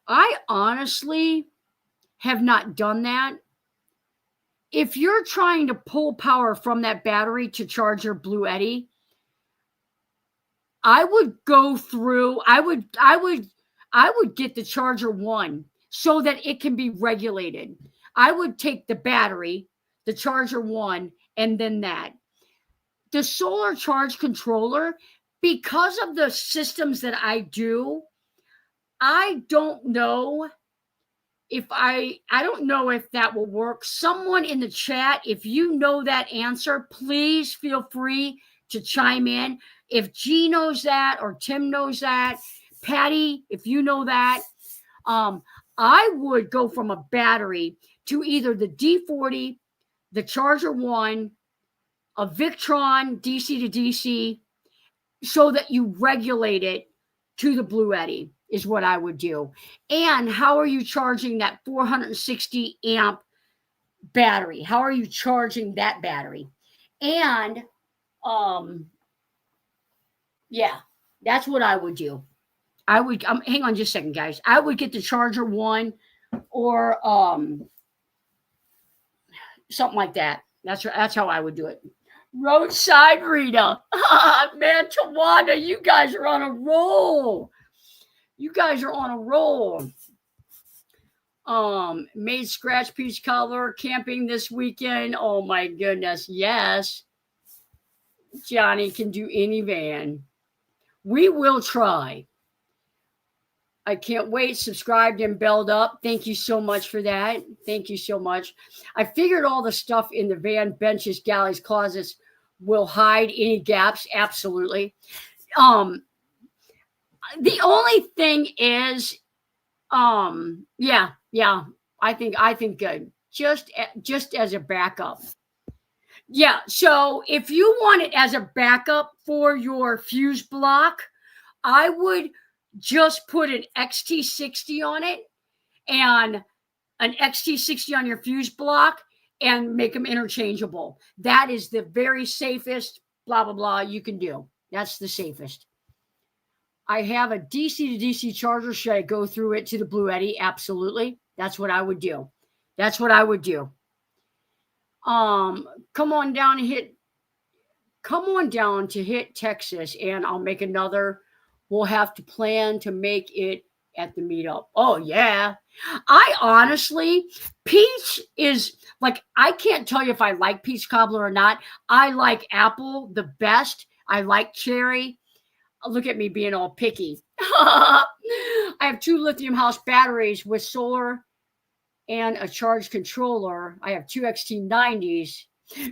I honestly have not done that. If you're trying to pull power from that battery to charge your Bluetti, I would go through, I would get the charger one so that it can be regulated. I would take the battery, the charger one, and then that. The solar charge controller, because of the systems that I do, I don't know if I don't know if that will work. Someone in the chat, if you know that answer, please feel free to chime in. If G knows that, or Tim knows that, Patty, if you know that, I would go from a battery to either the D40, the Charger One, a Victron DC to DC, so that you regulate it to the Bluetti is what I would do. And how are you charging that 460 amp battery? How are you charging that battery? And yeah, that's what I would do. I would hang on just a second, guys. I would get the Charger One, or something like that. That's how I would do it. Roadside Rita. Man, Tawanda, you guys are on a roll. You guys are on a roll. Made scratch piece color camping this weekend. Oh my goodness. Yes. Johnny can do any van. We will try. I can't wait. Subscribed and belled up. Thank you so much for that. Thank you so much. I figured all the stuff in the van, benches, galleys, closets will hide any gaps. Absolutely. The only thing is, yeah. I think good. Just as a backup. Yeah. So if you want it as a backup for your fuse block, I would just put an XT60 on it and an XT60 on your fuse block and make them interchangeable. That is the very safest, blah, blah, blah, you can do. That's the safest. I have a DC to DC charger. Should I go through it to the Bluetti? Absolutely. That's what I would do. That's what I would do. Come on down to hit Texas, and I'll make another. We'll have to plan to make it at the meetup. Oh, yeah. I honestly, peach is like, I can't tell you if I like peach cobbler or not. I like apple the best. I like cherry. Look at me being all picky. I have 2 lithium house batteries with solar and a charge controller. I have 2 XT90s.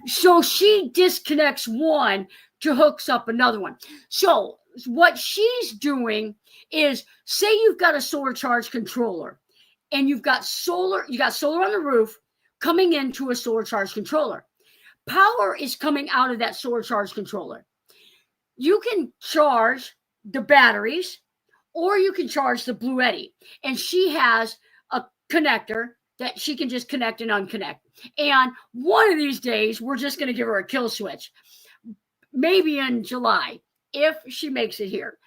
So she disconnects one to hooks up another one. So what she's doing is, say you've got a solar charge controller and you got solar on the roof coming into a solar charge controller. power is coming out of that solar charge controller. You can charge the batteries or you can charge the Bluetti. And she has a connector that she can just connect and unconnect. And one of these days, we're just going to give her a kill switch. Maybe in July, if she makes it here.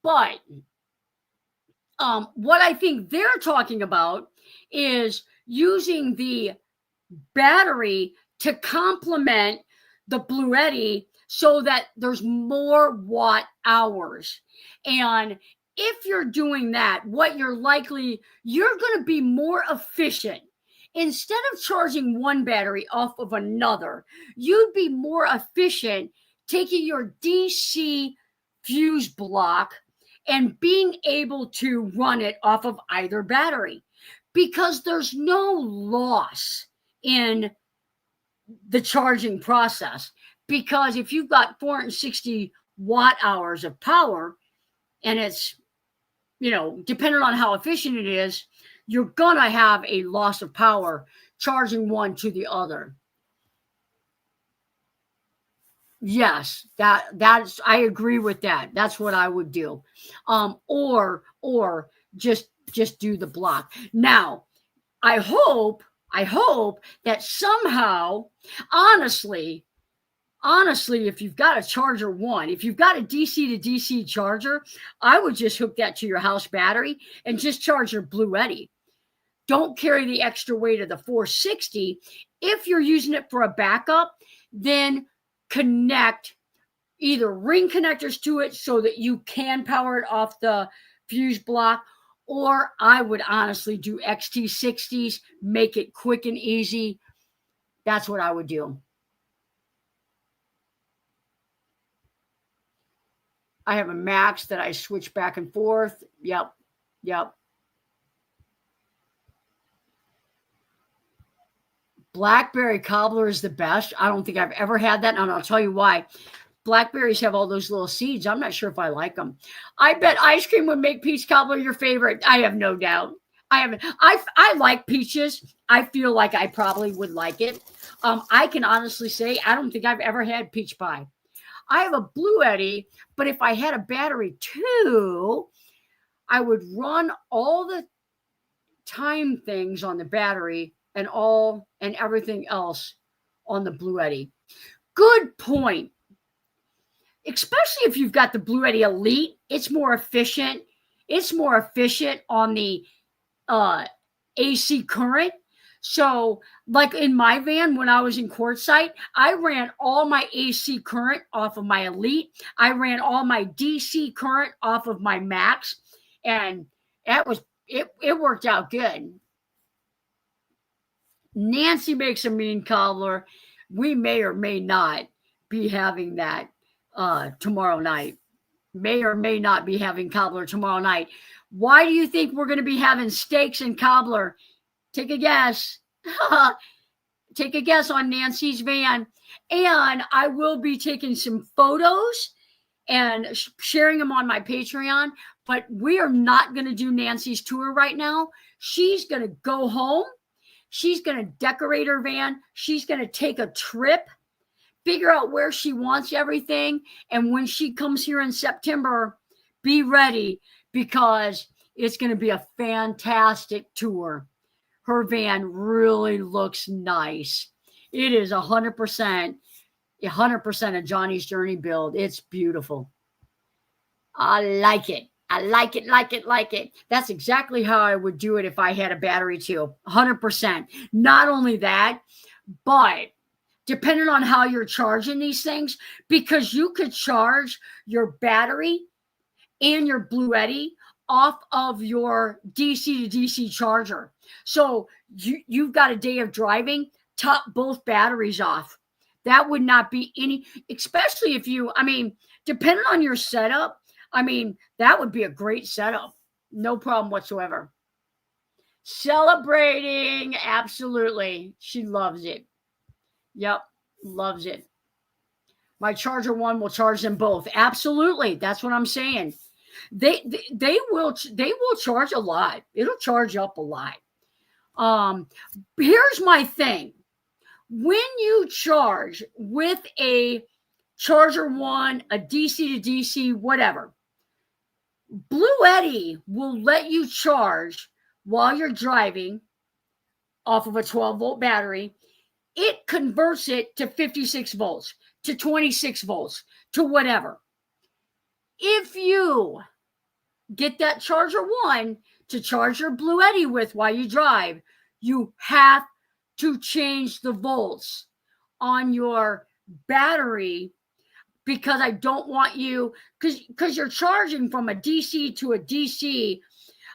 But what I think they're talking about is using the battery to complement the Bluetti so that there's more watt hours. And if you're doing that, what you're going to be more efficient. Instead of charging one battery off of another, you'd be more efficient taking your DC fuse block and being able to run it off of either battery, because there's no loss in the charging process. Because if you've got 460 watt hours of power and it's, depending on how efficient it is, you're going to have a loss of power charging one to the other. Yes, that's I agree with that. That's what I would do. Or just do the block. Now, I hope that somehow, honestly, if you've got a charger one, if you've got a DC to DC charger, I would just hook that to your house battery and just charge your Bluetti. Don't carry the extra weight of the 460. If you're using it for a backup, then connect either ring connectors to it so that you can power it off the fuse block, or I would honestly do XT60s, make it quick and easy. That's what I would do. I have a Max that I switch back and forth. Yep. Blackberry cobbler is the best. I don't think I've ever had that, and I'll tell you why. Blackberries have all those little seeds. I'm not sure if I like them. I bet ice cream would make peach cobbler your favorite. I have no doubt. I like peaches. I feel like I probably would like it. I can honestly say I don't think I've ever had peach pie. I have a Bluetti, but if I had a battery too, I would run all the time things on the battery and everything else on the Bluetti. Good point. Especially if you've got the Bluetti Elite, it's more efficient. It's more efficient on the AC current. So, like in my van, when I was in Quartzsite, I ran all my AC current off of my Elite. I ran all my DC current off of my Max, and it worked out good. Nancy makes a mean cobbler. We may or may not be having that tomorrow night. May or may not be having cobbler tomorrow night. Why do you think we're going to be having steaks and cobbler? Take a guess. Take a guess on Nancy's van. And I will be taking some photos and sharing them on my Patreon. But we are not going to do Nancy's tour right now. She's going to go home. She's going to decorate her van. She's going to take a trip, figure out where she wants everything. And when she comes here in September, be ready, because it's going to be a fantastic tour. Her van really looks nice. It is 100% a Johnny's Journey build. It's beautiful. I like it. I like it. That's exactly how I would do it if I had a battery too. 100%. Not only that, but depending on how you're charging these things, because you could charge your battery and your Bluetti off of your DC to DC charger. So you've got a day of driving, top both batteries off. That would not be especially if depending on your setup, that would be a great setup. No problem whatsoever. Celebrating. Absolutely. She loves it. Yep. Loves it. My charger one will charge them both. Absolutely. That's what I'm saying. They will charge a lot. It'll charge up a lot. Here's my thing. when you charge with a Charger One, a DC to DC, whatever, Bluetti will let you charge while you're driving off of a 12-volt battery. It converts it to 56 volts, to 26 volts, to whatever. If you get that Charger One to charge your Bluetti with while you drive, you have to change the volts on your battery, because I don't want you, because you're charging from a DC to a DC.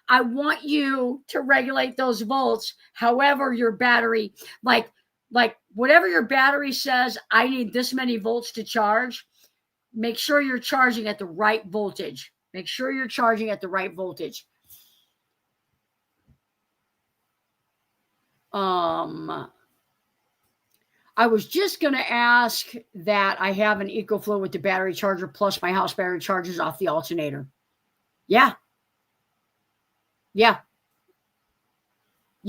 I want you to regulate those volts however your battery, like whatever your battery says, I need this many volts to charge. Make sure you're charging at the right voltage. Make sure you're charging at the right voltage. I was just going to ask that I have an EcoFlow with the battery charger, plus my house battery charges off the alternator. Yeah.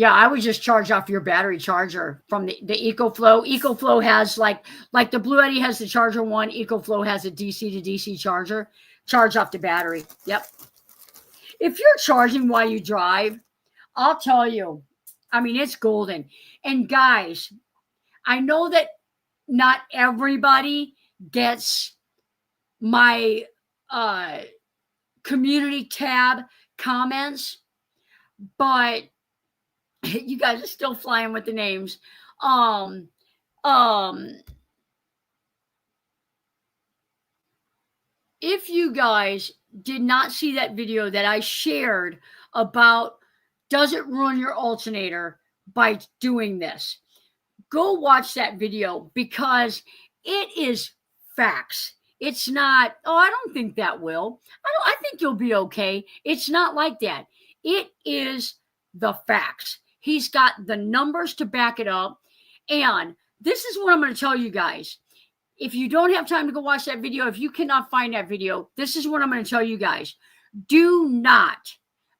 I would just charge off your battery charger from the EcoFlow. EcoFlow has like the Bluetti has the Charger One. EcoFlow has a DC to DC charger. Charge off the battery. Yep. If you're charging while you drive, I'll tell you, I mean, it's golden. And guys, I know that not everybody gets my community tab comments, but you guys are still flying with the names. If you guys did not see that video that I shared about does it ruin your alternator by doing this, go watch that video, because it is facts. It's not, oh, I don't think that will. I think you'll be okay. It's not like that. It is the facts. He's got the numbers to back it up. And this is what I'm going to tell you guys. If you don't have time to go watch that video, if you cannot find that video, this is what I'm going to tell you guys. Do not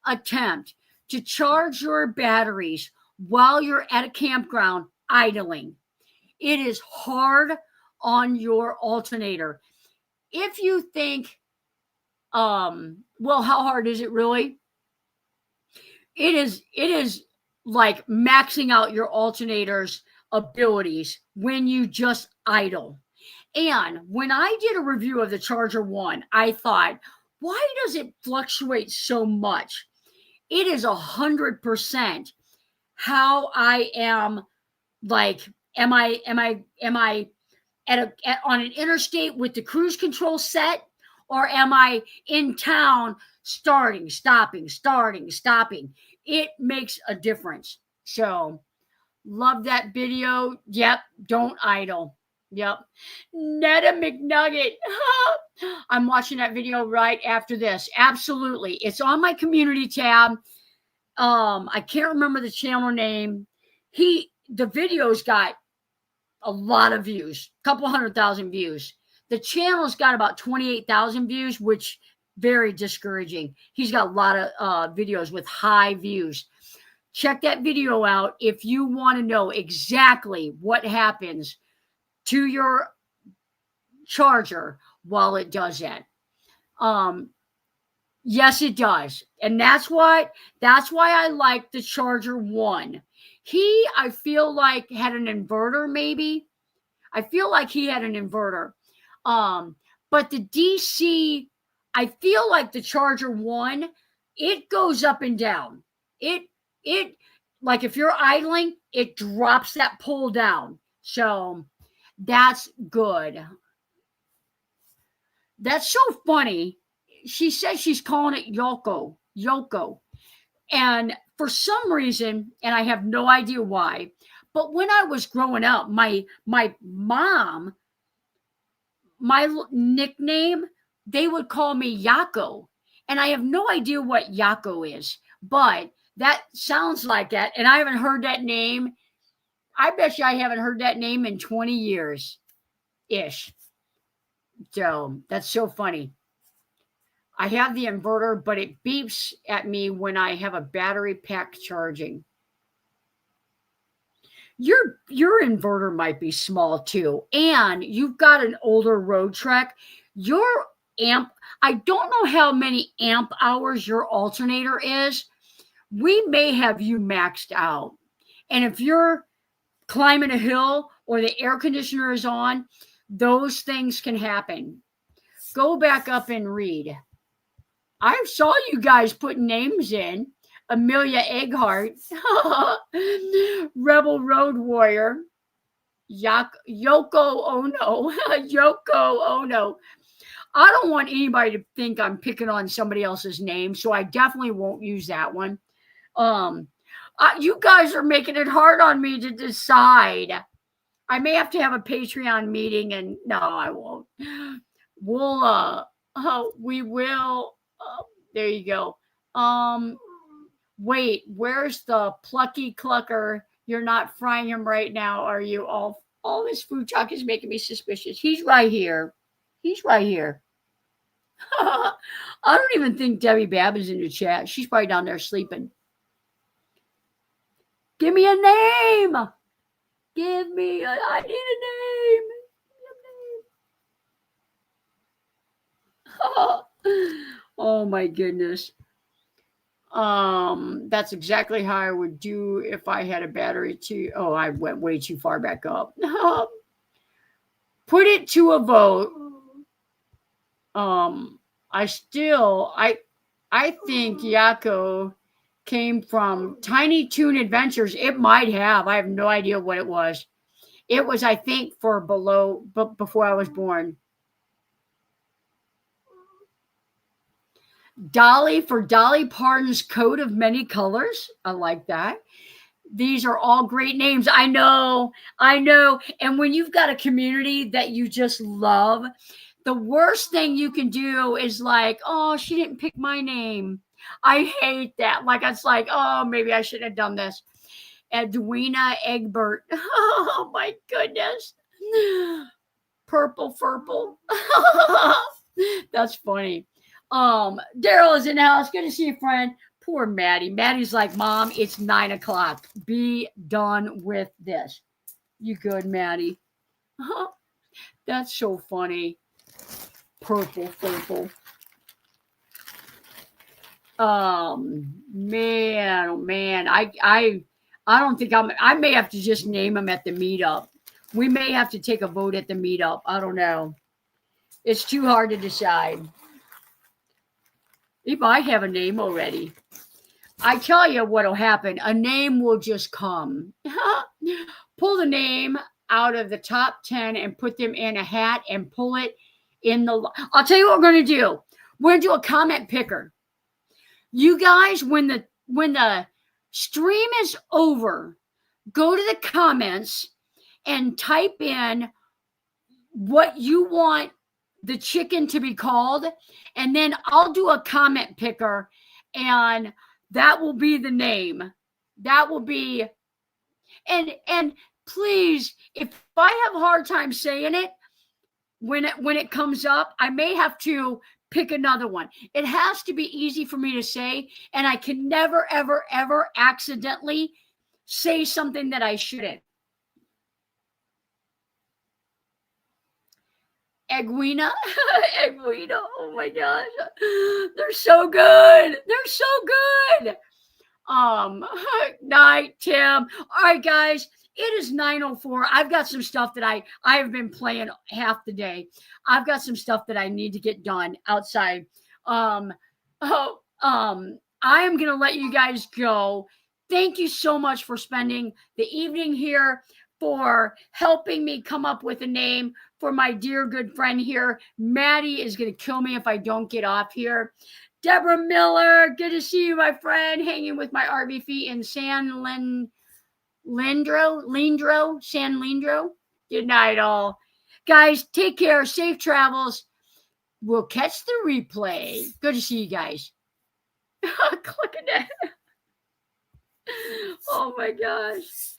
attempt to charge your batteries while you're at a campground idling. It is hard on your alternator. If you think, well, how hard is it really? It is like maxing out your alternator's abilities when you just idle. And when I did a review of the Charger One, I thought, why does it fluctuate so much? It is 100% how I am. Like, am I on an interstate with the cruise control set, or am I in town starting, stopping? It makes a difference. So, love that video. Yep, don't idle. Yep. Netta McNugget. I'm watching that video right after this. Absolutely. It's on my community tab. I can't remember the channel name. The video's got a lot of views, a couple 100,000 views. The channel's got about 28,000 views, which very discouraging. He's got a lot of videos with high views. Check that video out if you want to know exactly what happens to your charger while it does that. Yes, it does. And that's why I like the Charger One. I feel like had an inverter, maybe. I feel like he had an inverter. But the DC, I feel like the Charger One, it goes up and down. It like if you're idling, it drops that pole down. So that's good. That's so funny. She says she's calling it Yoko. And for some reason, and I have no idea why, but when I was growing up, my mom, my nickname, they would call me Yako. And I have no idea what Yako is, but that sounds like that. And I haven't heard that name. I bet you I haven't heard that name in 20 years-ish. So that's so funny. I have the inverter, but it beeps at me when I have a battery pack charging. your inverter might be small too, and you've got an older road trek. Your amp, I don't know how many amp hours your alternator is. We may have you maxed out. And if you're climbing a hill or the air conditioner is on, those things can happen. Go back up and read. I saw you guys put names in. Amelia Eggheart, Rebel Road Warrior, Yoko Ono, Yoko Ono. I don't want anybody to think I'm picking on somebody else's name, so I definitely won't use that one. You guys are making it hard on me to decide. I may have to have a Patreon meeting, and no, I won't. We will. There you go. Wait, where's the plucky clucker? You're not frying him right now, are you? All this food talk is making me suspicious. He's right here. He's right here. I don't even think Debbie Babb is in the chat. She's probably down there sleeping. Give me a name. I need a name. Oh my goodness. That's exactly how I would do if I had a battery too. Oh, I went way too far back up. Put it to a vote. I think Yako came from Tiny Toon Adventures. It might have. I have no idea what it was. It was, I think, before I was born. Dolly for Dolly Parton's Coat of Many Colors. I like that. These are all great names. I know. And when you've got a community that you just love, the worst thing you can do is like, oh, she didn't pick my name. I hate that. Like, it's like, oh, maybe I shouldn't have done this. Edwina Egbert. Oh, my goodness. Purple Furple. That's funny. Daryl is in the house. Good to see you, friend. Poor Maddie. Maddie's like, Mom, it's 9 o'clock. Be done with this. You good, Maddie? That's so funny. Purple. Man, oh man. I don't think I may have to just name them at the meetup. We may have to take a vote at the meetup. I don't know. It's too hard to decide. If I have a name already. I tell you what'll happen. A name will just come. Pull the name out of the top 10 and put them in a hat and pull it in the... I'll tell you what we're going to do. We're going to do a comment picker. You guys, when the stream is over, go to the comments and type in what you want the chicken to be called, and then I'll do a comment picker, and that will be the name. That will be, and please, if I have a hard time saying it when it comes up, I may have to pick another one. It has to be easy for me to say, and I can never, ever, ever accidentally say something that I shouldn't. Eggwina, oh my gosh. They're so good. Night, Tim. All right, guys, it is 9:04. I've got some stuff that I have been playing half the day. I've got some stuff that I need to get done outside. I am going to let you guys go. Thank you so much for spending the evening here, for helping me come up with a name for my dear good friend here. Maddie is going to kill me if I don't get off here. Deborah Miller, good to see you, my friend, hanging with my RV feet in San Leandro. Good night, all. Guys, take care. Safe travels. We'll catch the replay. Good to see you guys. Click it. Oh, my gosh.